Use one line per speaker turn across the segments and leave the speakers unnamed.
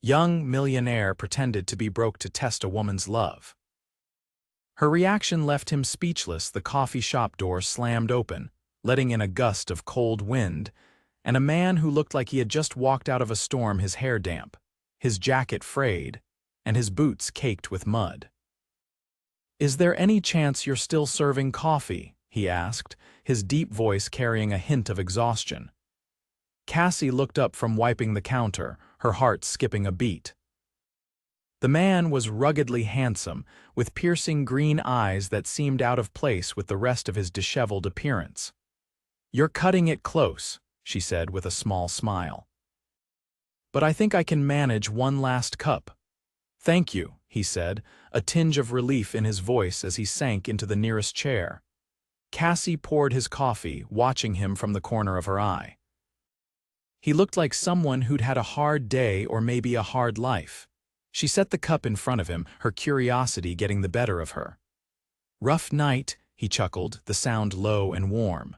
Young Millionaire pretended to be broke to test a woman's love. Her reaction left him speechless. The coffee shop door slammed open, letting in a gust of cold wind, and a man who looked like he had just walked out of a storm, his hair damp, his jacket frayed, and his boots caked with mud. "Is there any chance you're still serving coffee?" he asked, his deep voice carrying a hint of exhaustion. Cassie looked up from wiping the counter, her heart skipping a beat. The man was ruggedly handsome, with piercing green eyes that seemed out of place with the rest of his disheveled appearance. "You're cutting it close," she said with a small smile. "But I think I can manage one last cup." "Thank you," he said, a tinge of relief in his voice as he sank into the nearest chair. Cassie poured his coffee, watching him from the corner of her eye. He looked like someone who'd had a hard day or maybe a hard life. She set the cup in front of him, her curiosity getting the better of her. "Rough night," he chuckled, the sound low and warm.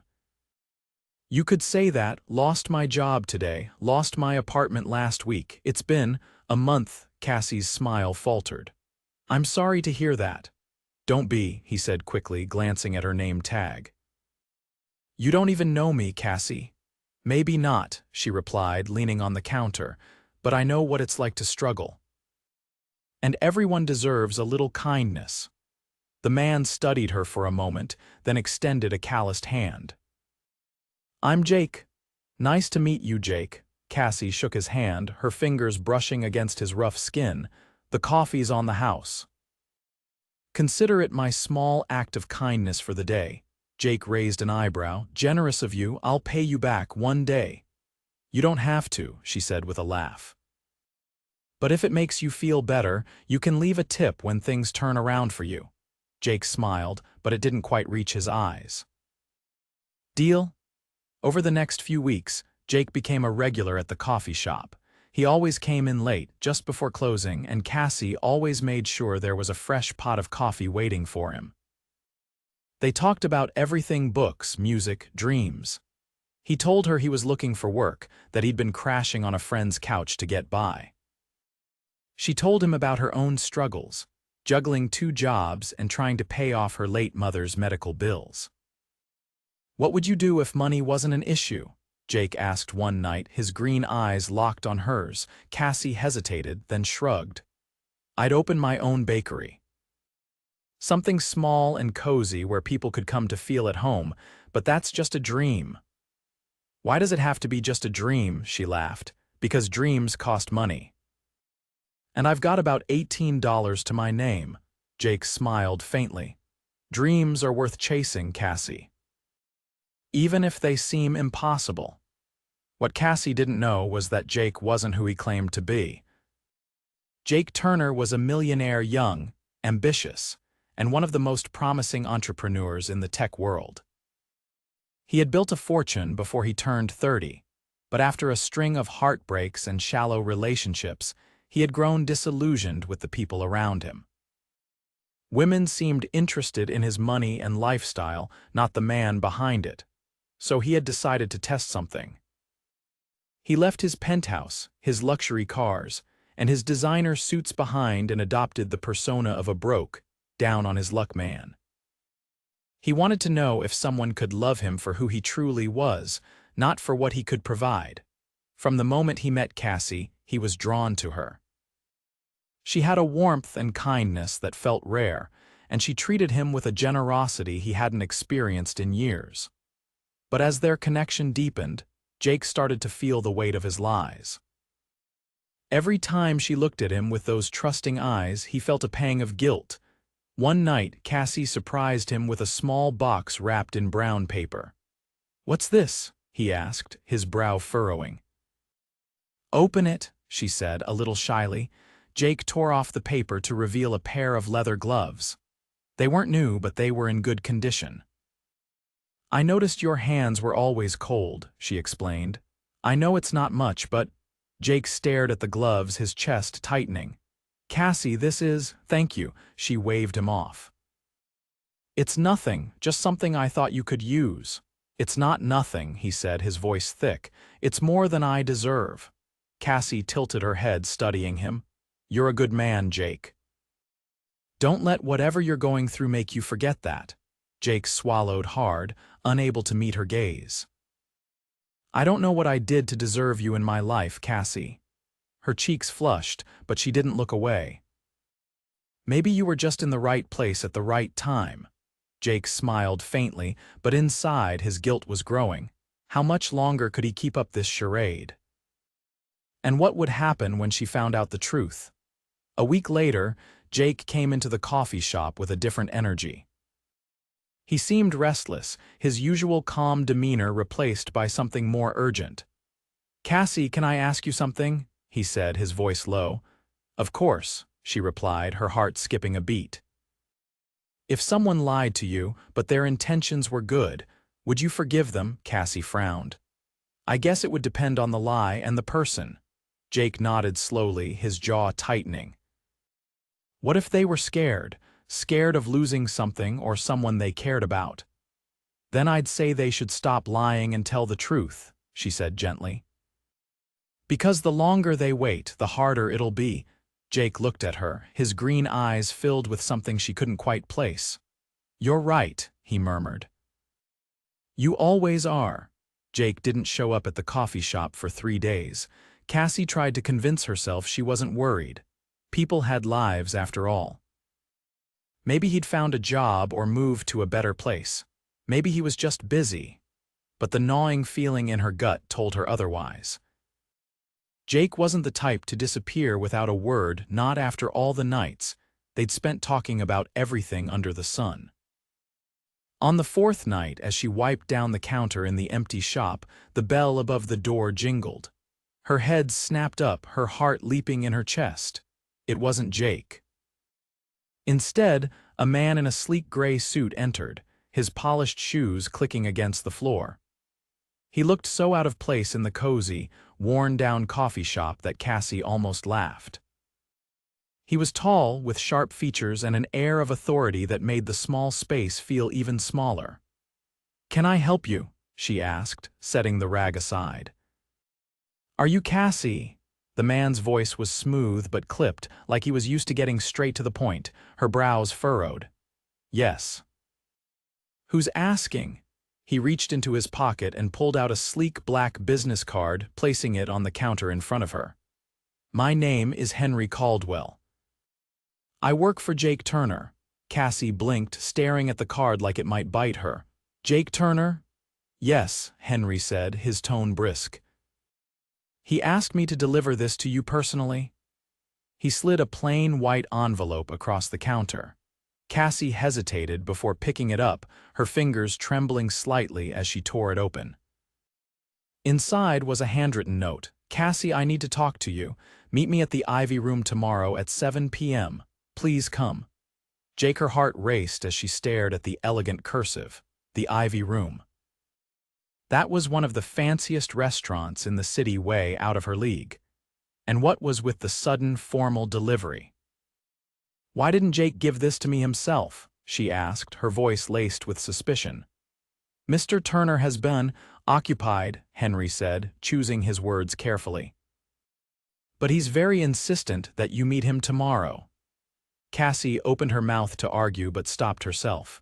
"You could say that. Lost my job today, lost my apartment last week. It's been a month," Cassie's smile faltered. "I'm sorry to hear that." "Don't be," he said quickly, glancing at her name tag. "You don't even know me, Cassie." "Maybe not," she replied, leaning on the counter, "but I know what it's like to struggle. And everyone deserves a little kindness." The man studied her for a moment, then extended a calloused hand. "I'm Jake." "Nice to meet you, Jake." Cassie shook his hand, her fingers brushing against his rough skin. "The coffee's on the house." "Consider it my small act of kindness for the day." Jake raised an eyebrow. "Generous of you. I'll pay you back one day." "You don't have to," she said with a laugh. "But if it makes you feel better, you can leave a tip when things turn around for you." Jake smiled, but it didn't quite reach his eyes. "Deal?" Over the next few weeks, Jake became a regular at the coffee shop. He always came in late, just before closing, and Cassie always made sure there was a fresh pot of coffee waiting for him. They talked about everything: books, music, dreams. He told her he was looking for work, that he'd been crashing on a friend's couch to get by. She told him about her own struggles, juggling 2 jobs and trying to pay off her late mother's medical bills. "What would you do if money wasn't an issue?" Jake asked one night, his green eyes locked on hers. Cassie hesitated, then shrugged. "I'd open my own bakery. Something small and cozy where people could come to feel at home, but that's just a dream." "Why does it have to be just a dream?" she laughed. "Because dreams cost money. And I've got about $18 to my name." Jake smiled faintly. "Dreams are worth chasing, Cassie. Even if they seem impossible." What Cassie didn't know was that Jake wasn't who he claimed to be. Jake Turner was a millionaire, young, ambitious, and one of the most promising entrepreneurs in the tech world. He had built a fortune before he turned 30, but after a string of heartbreaks and shallow relationships, he had grown disillusioned with the people around him. Women seemed interested in his money and lifestyle, not the man behind it. So he had decided to test something. He left his penthouse, his luxury cars, and his designer suits behind and adopted the persona of a broke, down-on-his-luck man. He wanted to know if someone could love him for who he truly was, not for what he could provide. From the moment he met Cassie, he was drawn to her. She had a warmth and kindness that felt rare, and she treated him with a generosity he hadn't experienced in years. But as their connection deepened, Jake started to feel the weight of his lies. Every time she looked at him with those trusting eyes, he felt a pang of guilt. One night, Cassie surprised him with a small box wrapped in brown paper. "What's this?" he asked, his brow furrowing. "Open it," she said, a little shyly. Jake tore off the paper to reveal a pair of leather gloves. They weren't new, but they were in good condition. "I noticed your hands were always cold," she explained. "I know it's not much, but—" Jake stared at the gloves, his chest tightening. "Cassie, this is—" "Thank you," she waved him off. "It's nothing, just something I thought you could use." "It's not nothing," he said, his voice thick. "It's more than I deserve." Cassie tilted her head, studying him. "You're a good man, Jake. Don't let whatever you're going through make you forget that." Jake swallowed hard, unable to meet her gaze. "I don't know what I did to deserve you in my life, Cassie." Her cheeks flushed, but she didn't look away. "Maybe you were just in the right place at the right time." Jake smiled faintly, but inside his guilt was growing. How much longer could he keep up this charade? And what would happen when she found out the truth? A week later, Jake came into the coffee shop with a different energy. He seemed restless, his usual calm demeanor replaced by something more urgent. "Cassie, can I ask you something?" he said, his voice low. "Of course," she replied, her heart skipping a beat. "If someone lied to you, but their intentions were good, would you forgive them?" Cassie frowned. "I guess it would depend on the lie and the person." Jake nodded slowly, his jaw tightening. "What if they were scared of losing something or someone they cared about?" "Then I'd say they should stop lying and tell the truth," she said gently. "Because the longer they wait, the harder it'll be." Jake looked at her, his green eyes filled with something she couldn't quite place. "You're right," he murmured. "You always are." Jake didn't show up at the coffee shop for 3 days. Cassie tried to convince herself she wasn't worried. People had lives after all. Maybe he'd found a job or moved to a better place. Maybe he was just busy. But the gnawing feeling in her gut told her otherwise. Jake wasn't the type to disappear without a word, not after all the nights they'd spent talking about everything under the sun. On the 4th night, as she wiped down the counter in the empty shop, the bell above the door jingled. Her head snapped up, her heart leaping in her chest. It wasn't Jake. Instead, a man in a sleek gray suit entered, his polished shoes clicking against the floor. He looked so out of place in the cozy, worn-down coffee shop that Cassie almost laughed. He was tall, with sharp features and an air of authority that made the small space feel even smaller. "Can I help you?" she asked, setting the rag aside. "Are you Cassie?" The man's voice was smooth but clipped, like he was used to getting straight to the point, her brows furrowed. "Yes." "Who's asking?" He reached into his pocket and pulled out a sleek black business card, placing it on the counter in front of her. "My name is Henry Caldwell. I work for Jake Turner." Cassie blinked, staring at the card like it might bite her. "Jake Turner?" "Yes," Henry said, his tone brisk. "He asked me to deliver this to you personally." He slid a plain white envelope across the counter. Cassie hesitated before picking it up, her fingers trembling slightly as she tore it open. Inside was a handwritten note. "Cassie, I need to talk to you. Meet me at the Ivy Room tomorrow at 7 p.m. Please come." Jake, her heart raced as she stared at the elegant cursive, the Ivy Room. That was one of the fanciest restaurants in the city, way out of her league. And what was with the sudden, formal delivery? "Why didn't Jake give this to me himself?" she asked, her voice laced with suspicion. "Mr. Turner has been occupied," Henry said, choosing his words carefully. "But he's very insistent that you meet him tomorrow." Cassie opened her mouth to argue but stopped herself.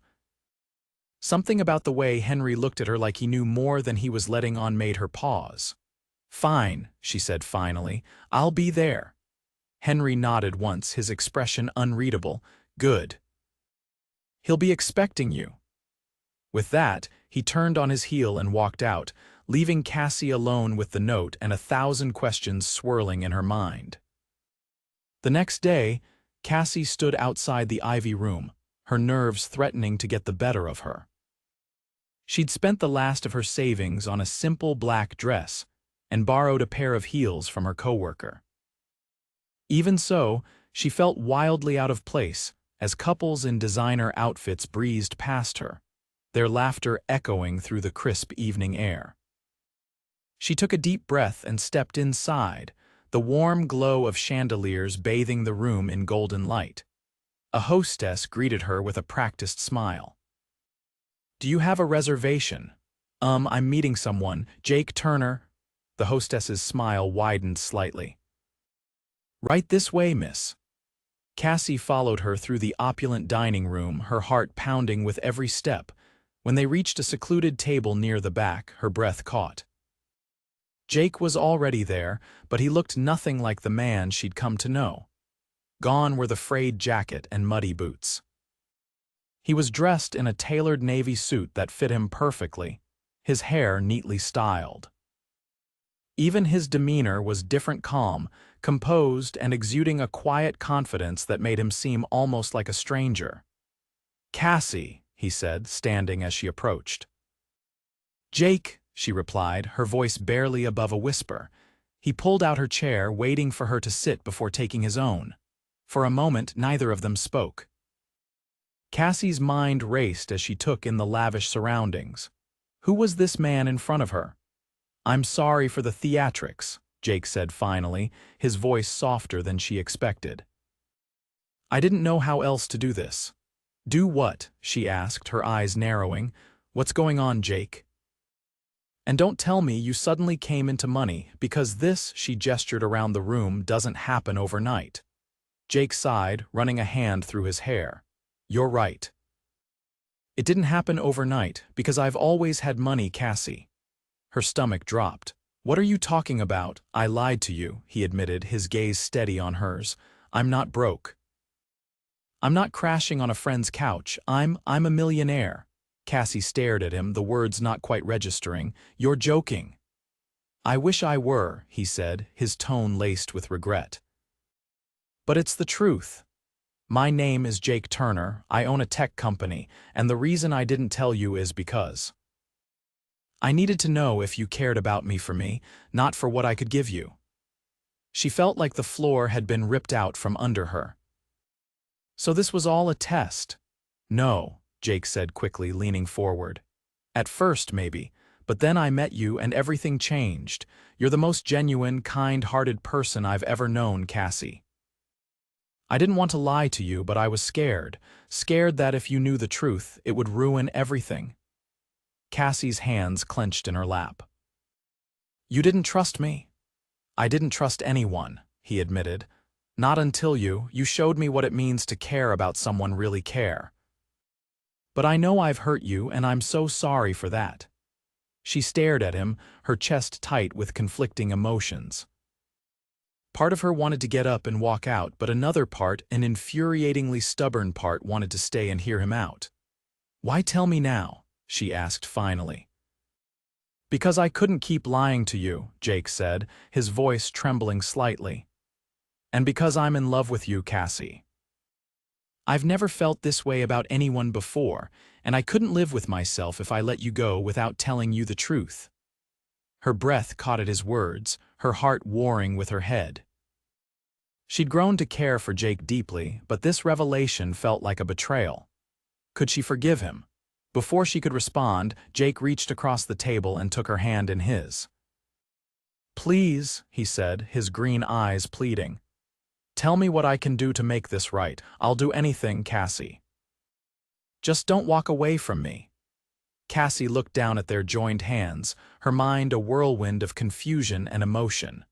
Something about the way Henry looked at her like he knew more than he was letting on made her pause. "Fine," she said finally. "I'll be there." Henry nodded once, his expression unreadable. "Good. He'll be expecting you." With that, he turned on his heel and walked out, leaving Cassie alone with the note and 1,000 questions swirling in her mind. The next day, Cassie stood outside the Ivy Room, her nerves threatening to get the better of her. She'd spent the last of her savings on a simple black dress and borrowed a pair of heels from her coworker. Even so, she felt wildly out of place as couples in designer outfits breezed past her, their laughter echoing through the crisp evening air. She took a deep breath and stepped inside, the warm glow of chandeliers bathing the room in golden light. A hostess greeted her with a practiced smile. "Do you have a reservation?" I'm meeting someone, Jake Turner." The hostess's smile widened slightly. "Right this way, miss." Cassie followed her through the opulent dining room, her heart pounding with every step. When they reached a secluded table near the back, her breath caught. Jake was already there, but he looked nothing like the man she'd come to know. Gone were the frayed jacket and muddy boots. He was dressed in a tailored navy suit that fit him perfectly, his hair neatly styled. Even his demeanor was different, calm, composed, and exuding a quiet confidence that made him seem almost like a stranger. "Cassie," he said, standing as she approached. "Jake," she replied, her voice barely above a whisper. He pulled out her chair, waiting for her to sit before taking his own. For a moment, neither of them spoke. Cassie's mind raced as she took in the lavish surroundings. Who was this man in front of her? "I'm sorry for the theatrics," Jake said finally, his voice softer than she expected. "I didn't know how else to do this." "Do what?" she asked, her eyes narrowing. "What's going on, Jake? And don't tell me you suddenly came into money, because this," she gestured around the room, "doesn't happen overnight." Jake sighed, running a hand through his hair. "You're right. It didn't happen overnight, because I've always had money, Cassie." Her stomach dropped. "What are you talking about?" "I lied to you," he admitted, his gaze steady on hers. "I'm not broke. I'm not crashing on a friend's couch. I'm a millionaire." Cassie stared at him, the words not quite registering. "You're joking." "I wish I were," he said, his tone laced with regret. "But it's the truth. My name is Jake Turner, I own a tech company, and the reason I didn't tell you is because I needed to know if you cared about me for me, not for what I could give you." She felt like the floor had been ripped out from under her. "So this was all a test?" "No," Jake said quickly, leaning forward. "At first, maybe, but then I met you and everything changed. You're the most genuine, kind-hearted person I've ever known, Cassie. I didn't want to lie to you, but I was scared that if you knew the truth, it would ruin everything." Cassie's hands clenched in her lap. "You didn't trust me?" "I didn't trust anyone," he admitted. "Not until you showed me what it means to care about someone really care. But I know I've hurt you, and I'm so sorry for that." She stared at him, her chest tight with conflicting emotions. Part of her wanted to get up and walk out, but another part, an infuriatingly stubborn part, wanted to stay and hear him out. "Why tell me now?" she asked finally. "Because I couldn't keep lying to you," Jake said, his voice trembling slightly. "And because I'm in love with you, Cassie. I've never felt this way about anyone before, and I couldn't live with myself if I let you go without telling you the truth." Her breath caught at his words, her heart warring with her head. She'd grown to care for Jake deeply, but this revelation felt like a betrayal. Could she forgive him? Before she could respond, Jake reached across the table and took her hand in his. "Please," he said, his green eyes pleading. "Tell me what I can do to make this right. I'll do anything, Cassie. Just don't walk away from me." Cassie looked down at their joined hands, her mind a whirlwind of confusion and emotion.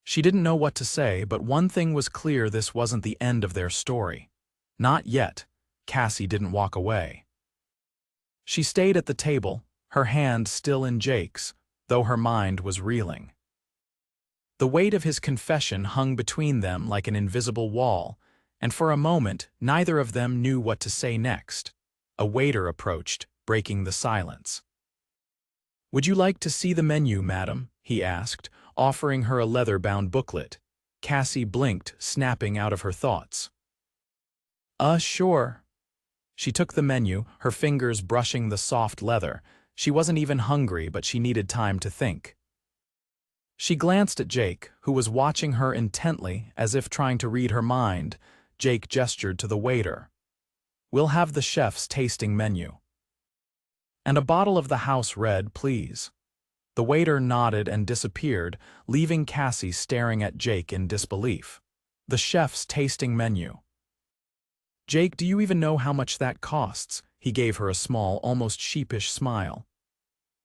She didn't know what to say, but one thing was clear: this wasn't the end of their story. Not yet. Cassie didn't walk away. She stayed at the table, her hand still in Jake's, though her mind was reeling. The weight of his confession hung between them like an invisible wall, and for a moment neither of them knew what to say next. A waiter approached, breaking the silence. "Would you like to see the menu, madam?" he asked, offering her a leather-bound booklet. Cassie blinked, snapping out of her thoughts. Sure." She took the menu, her fingers brushing the soft leather. She wasn't even hungry, but she needed time to think. She glanced at Jake, who was watching her intently, as if trying to read her mind. Jake gestured to the waiter. "We'll have the chef's tasting menu." "And a bottle of the house red, please." The waiter nodded and disappeared, leaving Cassie staring at Jake in disbelief. The chef's tasting menu. "Jake, do you even know how much that costs?" He gave her a small, almost sheepish smile.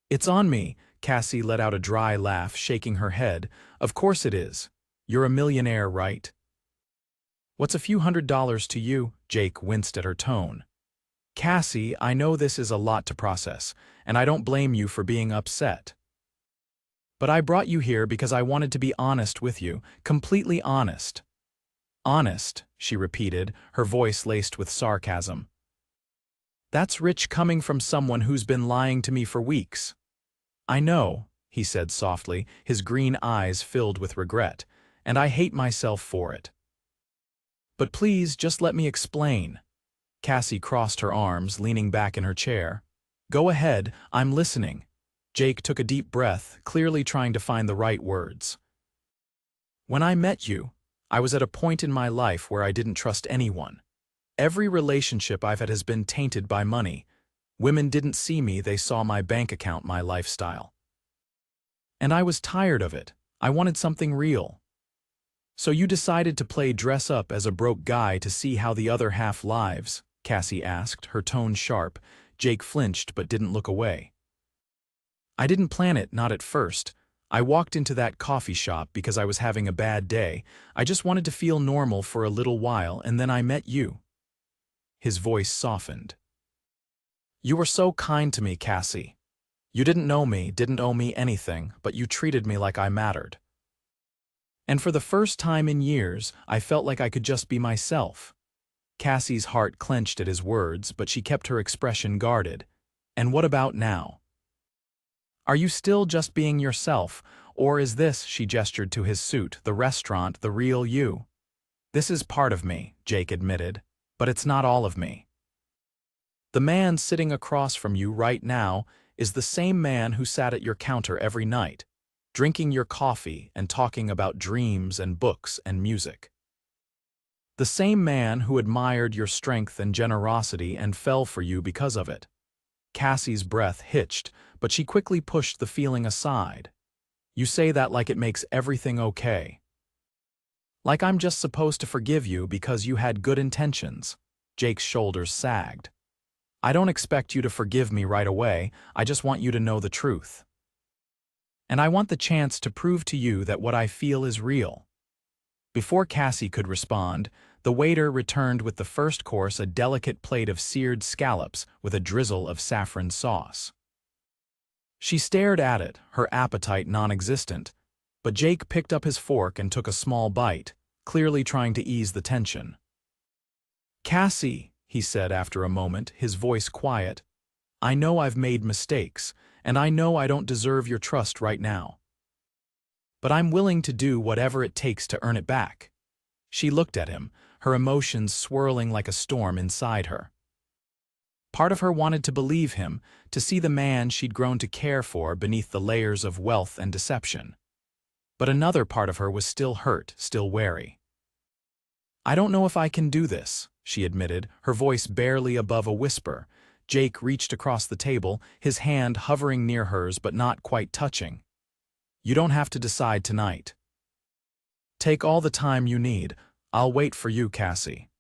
"It's on me," Cassie let out a dry laugh, shaking her head. Of course it is. You're a millionaire, right? What's a few $100s to you? Jake winced at her tone. Cassie, I know this is a lot to process, and I don't blame you for being upset. But I brought you here because I wanted to be honest with you, completely honest. Honest, she repeated, her voice laced with sarcasm. That's rich coming from someone who's been lying to me for weeks. I know, he said softly, his green eyes filled with regret, and I hate myself for it. But please, just let me explain. Cassie crossed her arms, leaning back in her chair. Go ahead, I'm listening. Jake took a deep breath, clearly trying to find the right words. When I met you, I was at a point in my life where I didn't trust anyone. Every relationship I've had has been tainted by money. Women didn't see me, they saw my bank account, my lifestyle. And I was tired of it. I wanted something real. So you decided to play dress up as a broke guy to see how the other half lives? Cassie asked, her tone sharp. Jake flinched but didn't look away. I didn't plan it, not at first. I walked into that coffee shop because I was having a bad day. I just wanted to feel normal for a little while, and then I met you. His voice softened. You were so kind to me, Cassie. You didn't know me, didn't owe me anything, but you treated me like I mattered. And for the first time in years, I felt like I could just be myself. Cassie's heart clenched at his words, but she kept her expression guarded. And what about now? Are you still just being yourself, or is this, she gestured to his suit, the restaurant, the real you? This is part of me, Jake admitted, but it's not all of me. The man sitting across from you right now is the same man who sat at your counter every night, drinking your coffee and talking about dreams and books and music. The same man who admired your strength and generosity and fell for you because of it. Cassie's breath hitched, but she quickly pushed the feeling aside. You say that like it makes everything okay. Like I'm just supposed to forgive you because you had good intentions. Jake's shoulders sagged. I don't expect you to forgive me right away, I just want you to know the truth. And I want the chance to prove to you that what I feel is real. Before Cassie could respond, the waiter returned with the first course, a delicate plate of seared scallops with a drizzle of saffron sauce. She stared at it, her appetite non-existent, but Jake picked up his fork and took a small bite, clearly trying to ease the tension. Cassie, he said after a moment, his voice quiet, I know I've made mistakes, and I know I don't deserve your trust right now. But I'm willing to do whatever it takes to earn it back. She looked at him, her emotions swirling like a storm inside her. Part of her wanted to believe him, to see the man she'd grown to care for beneath the layers of wealth and deception. But another part of her was still hurt, still wary. I don't know if I can do this, she admitted, her voice barely above a whisper. Jake reached across the table, his hand hovering near hers but not quite touching. You don't have to decide tonight. Take all the time you need. I'll wait for you, Cassie.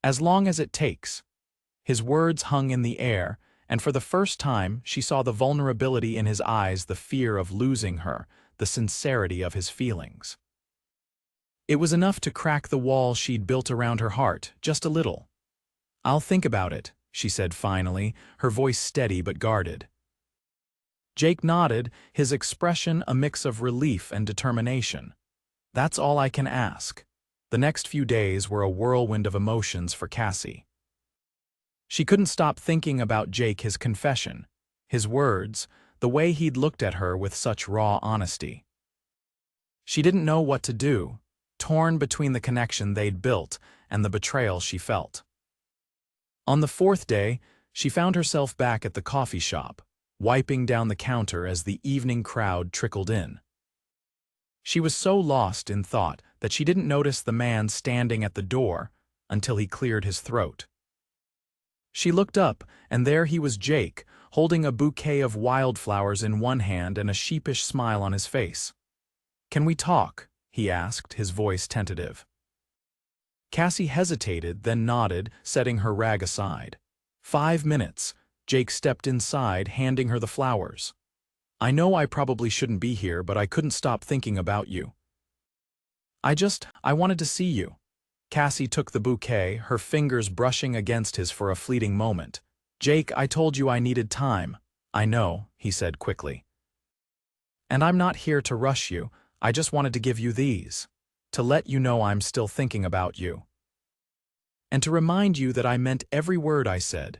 As long as it takes. His words hung in the air, and for the first time she saw the vulnerability in his eyes, the fear of losing her, the sincerity of his feelings. It was enough to crack the wall she'd built around her heart, just a little. I'll think about it, she said finally, her voice steady but guarded. Jake nodded, his expression a mix of relief and determination. That's all I can ask. The next few days were a whirlwind of emotions for Cassie. She couldn't stop thinking about Jake, his confession, his words, the way he'd looked at her with such raw honesty. She didn't know what to do, torn between the connection they'd built and the betrayal she felt. On the fourth day, she found herself back at the coffee shop, wiping down the counter as the evening crowd trickled in. She was so lost in thought that she didn't notice the man standing at the door until he cleared his throat. She looked up, and there he was, Jake, holding a bouquet of wildflowers in one hand and a sheepish smile on his face. Can we talk? He asked, his voice tentative. Cassie hesitated, then nodded, setting her rag aside. 5 minutes. Jake stepped inside, handing her the flowers. I know I probably shouldn't be here, but I couldn't stop thinking about you. I wanted to see you. Cassie took the bouquet, her fingers brushing against his for a fleeting moment. Jake, I told you I needed time. I know, he said quickly. And I'm not here to rush you, I just wanted to give you these. To let you know I'm still thinking about you. And to remind you that I meant every word I said.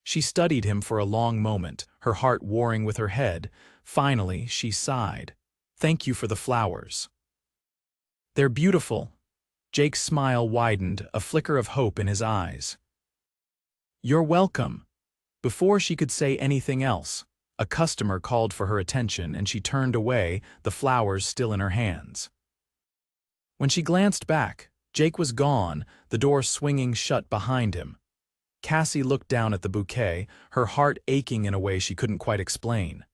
She studied him for a long moment, her heart warring with her head. Finally, she sighed. Thank you for the flowers. They're beautiful. Jake's smile widened, a flicker of hope in his eyes. You're welcome. Before she could say anything else, a customer called for her attention and she turned away, the flowers still in her hands. When she glanced back, Jake was gone, the door swinging shut behind him. Cassie looked down at the bouquet, her heart aching in a way she couldn't quite explain.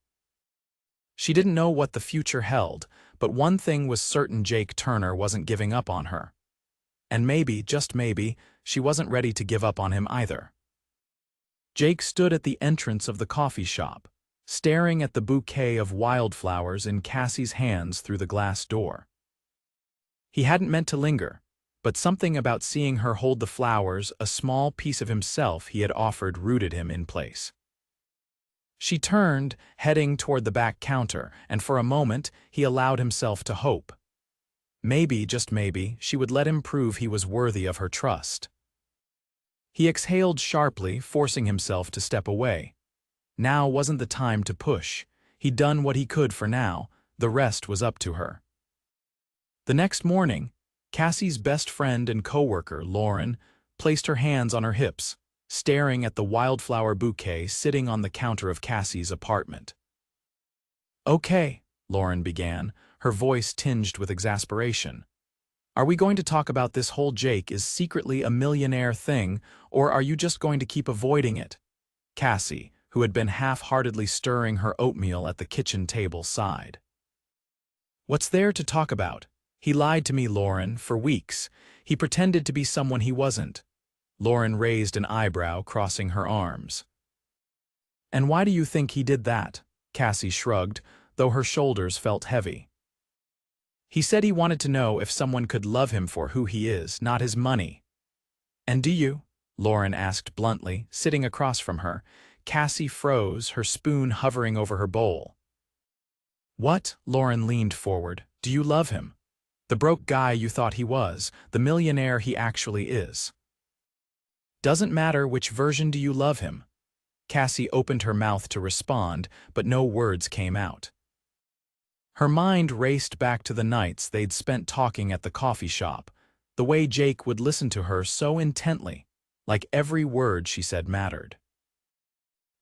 She didn't know what the future held, but one thing was certain: Jake Turner wasn't giving up on her. And maybe, just maybe, she wasn't ready to give up on him either. Jake stood at the entrance of the coffee shop, staring at the bouquet of wildflowers in Cassie's hands through the glass door. He hadn't meant to linger, but something about seeing her hold the flowers, a small piece of himself he had offered, rooted him in place. She turned, heading toward the back counter, and for a moment he allowed himself to hope. Maybe, just maybe, she would let him prove he was worthy of her trust. He exhaled sharply, forcing himself to step away. Now wasn't the time to push. He'd done what he could for now, the rest was up to her. The next morning, Cassie's best friend and co-worker, Lauren, placed her hands on her hips, staring at the wildflower bouquet sitting on the counter of Cassie's apartment. Okay, Lauren began, her voice tinged with exasperation. Are we going to talk about this whole Jake is secretly a millionaire thing, or are you just going to keep avoiding it? Cassie, who had been half-heartedly stirring her oatmeal at the kitchen table, sighed. What's there to talk about? He lied to me, Lauren, for weeks. He pretended to be someone he wasn't. Lauren raised an eyebrow, crossing her arms. And why do you think he did that? Cassie shrugged, though her shoulders felt heavy. He said he wanted to know if someone could love him for who he is, not his money. And do you? Lauren asked bluntly, sitting across from her. Cassie froze, her spoon hovering over her bowl. What? Lauren leaned forward. Do you love him? The broke guy you thought he was, the millionaire he actually is. Doesn't matter which version. Do you love him? Cassie opened her mouth to respond, but no words came out. Her mind raced back to the nights they'd spent talking at the coffee shop, the way Jake would listen to her so intently, like every word she said mattered.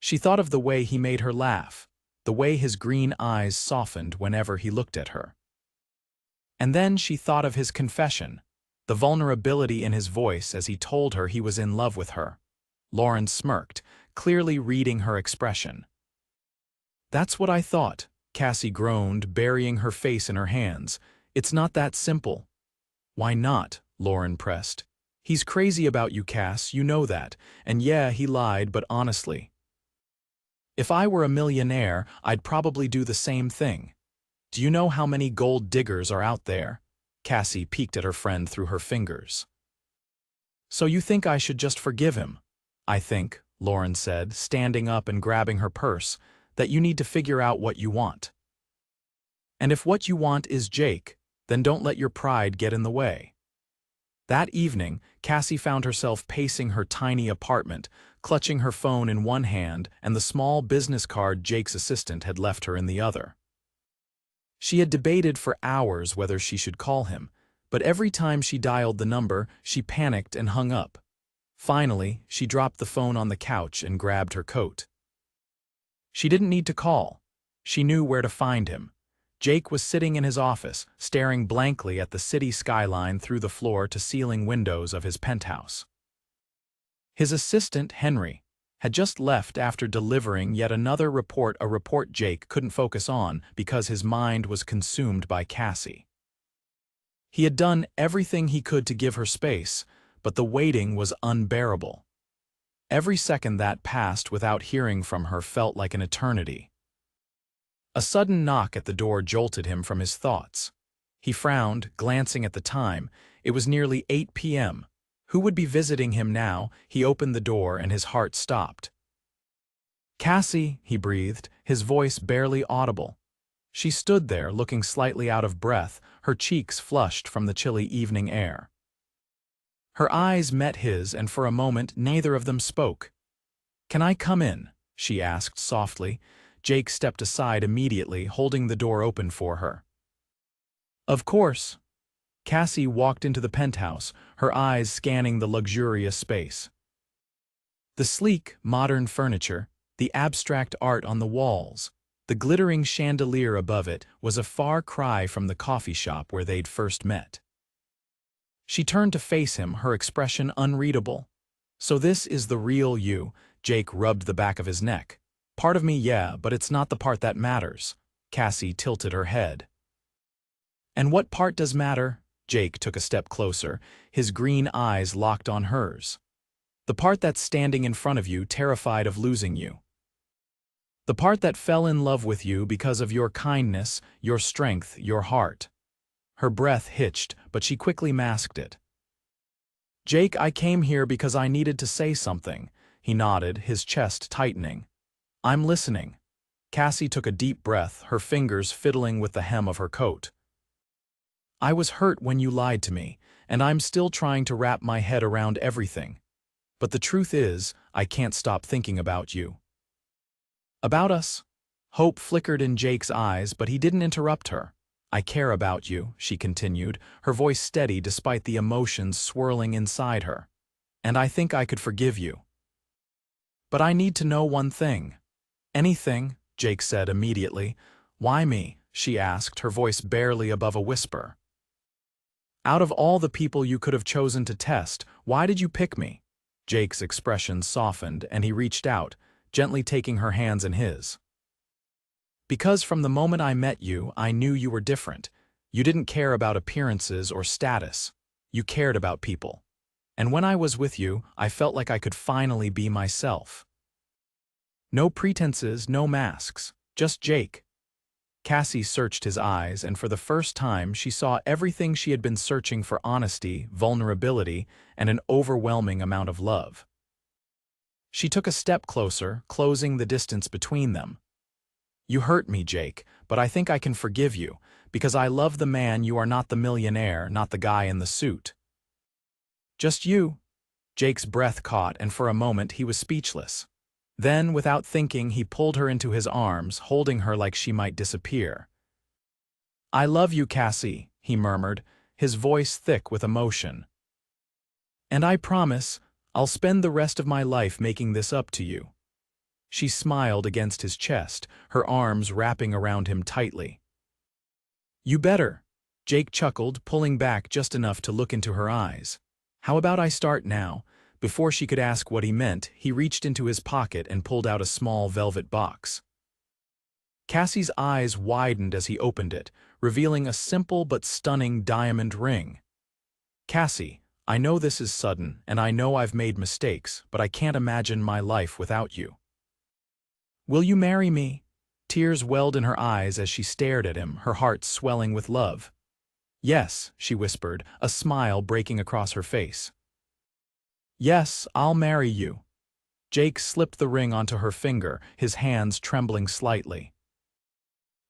She thought of the way he made her laugh, the way his green eyes softened whenever he looked at her. And then she thought of his confession, the vulnerability in his voice as he told her he was in love with her. Lauren smirked, clearly reading her expression. That's what I thought, Cassie groaned, burying her face in her hands. It's not that simple. Why not? Lauren pressed. He's crazy about you, Cass, you know that. And yeah, he lied, but honestly. If I were a millionaire, I'd probably do the same thing. Do you know how many gold diggers are out there? Cassie peeked at her friend through her fingers. So you think I should just forgive him? I think, Lauren said, standing up and grabbing her purse, that you need to figure out what you want. And if what you want is Jake, then don't let your pride get in the way. That evening, Cassie found herself pacing her tiny apartment, clutching her phone in one hand and the small business card Jake's assistant had left her in the other. She had debated for hours whether she should call him, but every time she dialed the number, she panicked and hung up. Finally, she dropped the phone on the couch and grabbed her coat. She didn't need to call. She knew where to find him. Jake was sitting in his office, staring blankly at the city skyline through the floor-to-ceiling windows of his penthouse. His assistant, Henry, had just left after delivering yet another report, a report Jake couldn't focus on because his mind was consumed by Cassie. He had done everything he could to give her space, but the waiting was unbearable. Every second that passed without hearing from her felt like an eternity. A sudden knock at the door jolted him from his thoughts. He frowned, glancing at the time. It was nearly 8 p.m. Who would be visiting him now? He opened the door and his heart stopped. "Cassie," he breathed, his voice barely audible. She stood there, looking slightly out of breath, her cheeks flushed from the chilly evening air. Her eyes met his, and for a moment neither of them spoke. "Can I come in?" she asked softly. Jake stepped aside immediately, holding the door open for her. "Of course." Cassie walked into the penthouse, her eyes scanning the luxurious space. The sleek, modern furniture, the abstract art on the walls, the glittering chandelier above it was a far cry from the coffee shop where they'd first met. She turned to face him, her expression unreadable. "So this is the real you," Jake rubbed the back of his neck. "Part of me, yeah, but it's not the part that matters." Cassie tilted her head. "And what part does matter?" Jake took a step closer, his green eyes locked on hers. "The part that's standing in front of you, terrified of losing you. The part that fell in love with you because of your kindness, your strength, your heart." Her breath hitched, but she quickly masked it. "Jake, I came here because I needed to say something." He nodded, his chest tightening. "I'm listening." Cassie took a deep breath, her fingers fiddling with the hem of her coat. "I was hurt when you lied to me, and I'm still trying to wrap my head around everything. But the truth is, I can't stop thinking about you." "About us?" Hope flickered in Jake's eyes, but he didn't interrupt her. "I care about you," she continued, her voice steady despite the emotions swirling inside her. "And I think I could forgive you. But I need to know one thing." "Anything," Jake said immediately. "Why me?" she asked, her voice barely above a whisper. "Out of all the people you could have chosen to test, why did you pick me?" Jake's expression softened, and he reached out, gently taking her hands in his. "Because from the moment I met you, I knew you were different. You didn't care about appearances or status. You cared about people. And when I was with you, I felt like I could finally be myself. No pretenses, no masks, just Jake." Cassie searched his eyes, and for the first time she saw everything she had been searching for: honesty, vulnerability, and an overwhelming amount of love. She took a step closer, closing the distance between them. "You hurt me, Jake, but I think I can forgive you, because I love the man you are, not the millionaire, not the guy in the suit." "Just you?" Jake's breath caught, and for a moment he was speechless. Then, without thinking, he pulled her into his arms, holding her like she might disappear. "I love you, Cassie," he murmured, his voice thick with emotion. "And I promise, I'll spend the rest of my life making this up to you." She smiled against his chest, her arms wrapping around him tightly. "You better," Jake chuckled, pulling back just enough to look into her eyes. "How about I start now?" Before she could ask what he meant, he reached into his pocket and pulled out a small velvet box. Cassie's eyes widened as he opened it, revealing a simple but stunning diamond ring. "Cassie, I know this is sudden, and I know I've made mistakes, but I can't imagine my life without you. Will you marry me?" Tears welled in her eyes as she stared at him, her heart swelling with love. "Yes," she whispered, a smile breaking across her face. "Yes, I'll marry you." Jake slipped the ring onto her finger, his hands trembling slightly.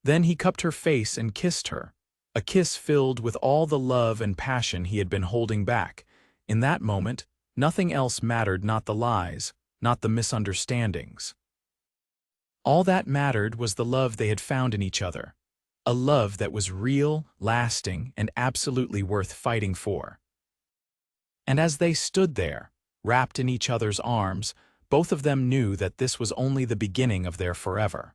Then he cupped her face and kissed her, a kiss filled with all the love and passion he had been holding back. In that moment, nothing else mattered, not the lies, not the misunderstandings. All that mattered was the love they had found in each other, a love that was real, lasting, and absolutely worth fighting for. And as they stood there, wrapped in each other's arms, both of them knew that this was only the beginning of their forever.